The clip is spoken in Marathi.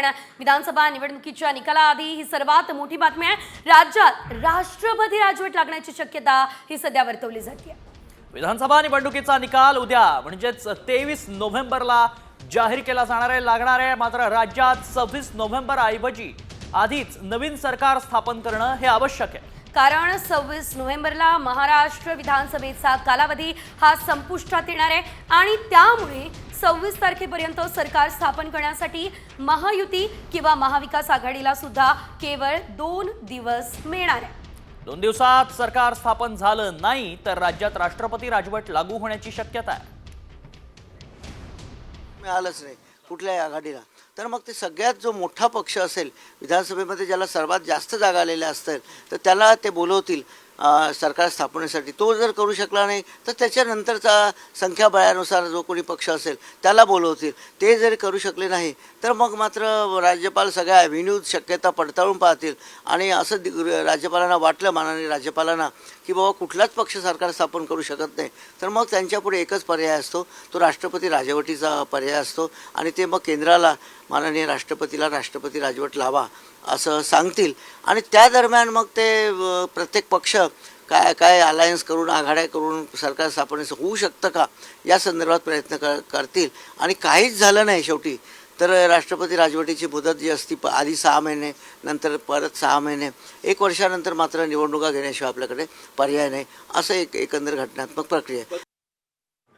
कारण विधानसभा निवडणुकीच्या निकालाआधी ही सर्वात मोठी बातमी आहे। राज्यात राष्ट्रपती राजवट लागण्याची शक्यता ही सध्या वर्तवली जाते। विधानसभा निवडणुकीचा निकाल उद्या म्हणजेच 23 नोव्हेंबरला जाहीर केला जाणार आहे लागणार आहे। मात्र राज्यात 26 नोव्हेंबर ऐवजी आधीच नवीन सरकार स्थापन करणं हे आवश्यक आहे, कारण 26 नोव्हेंबरला महाराष्ट्र विधानसभेचा कालावधी हा संपुष्टात येणार आहे आणि त्यामुळे 26 तारखेपर्यंत सरकार स्थापन करण्यासाठी महायुती किंवा महाविकास आघाडीला सुद्धा केवळ 2 दिवस मिळणार आहे। 2 दिवसात सरकार स्थापन झालं नाही तर राज्यात राष्ट्रपती राजवट लागू होण्याची शक्यता आहे। मिळालंच नाही कुठल्याही आघाडीला तर मग ते सगळ्यात जो मोठा पक्ष असेल विधानसभेमध्ये ज्याला सर्वात जास्त जागा आलेल्या असतील तर त्याला ते बोलवतील सरकार स्थापनेसाठी। तो जर करू शकला नाही तर त्याच्यानंतरचा संख्याबळानुसार जो कोणी पक्ष असेल त्याला बोलवतील। ते जर करू शकले नाही तर मग मात्र राज्यपाल सगळ्या ॲव्हेन्यूज शक्यता पडताळून पाहतील आणि असं राज्यपालांना वाटलं माननीय राज्यपालांना की बाबा कुठलाच पक्ष सरकार स्थापन करू शकत नाही तर मग त्यांच्यापुढे एकच पर्याय असतो, तो राष्ट्रपती राजवटीचा पर्याय असतो आणि ते मग केंद्राला माननीय राष्ट्रपतीला राष्ट्रपती राजवट लावा असं सांगतील आणि त्या दरम्यान मग ते प्रत्येक पक्ष काय काय अलायन्स करून आघाड्या करून सरकार स्थापनेचं होऊ शकतं का या संदर्भात प्रयत्न करतील आणि काहीच झालं नाही शेवटी तर राष्ट्रपती राजवटीची मुदत जी असती आधी 6 महिने नंतर परत 6 महिने 1 वर्षानंतर मात्र निवडणुका घेण्याशिवाय आपल्याकडे पर्याय नाही असं एकंदर घटनात्मक प्रक्रिया आहे।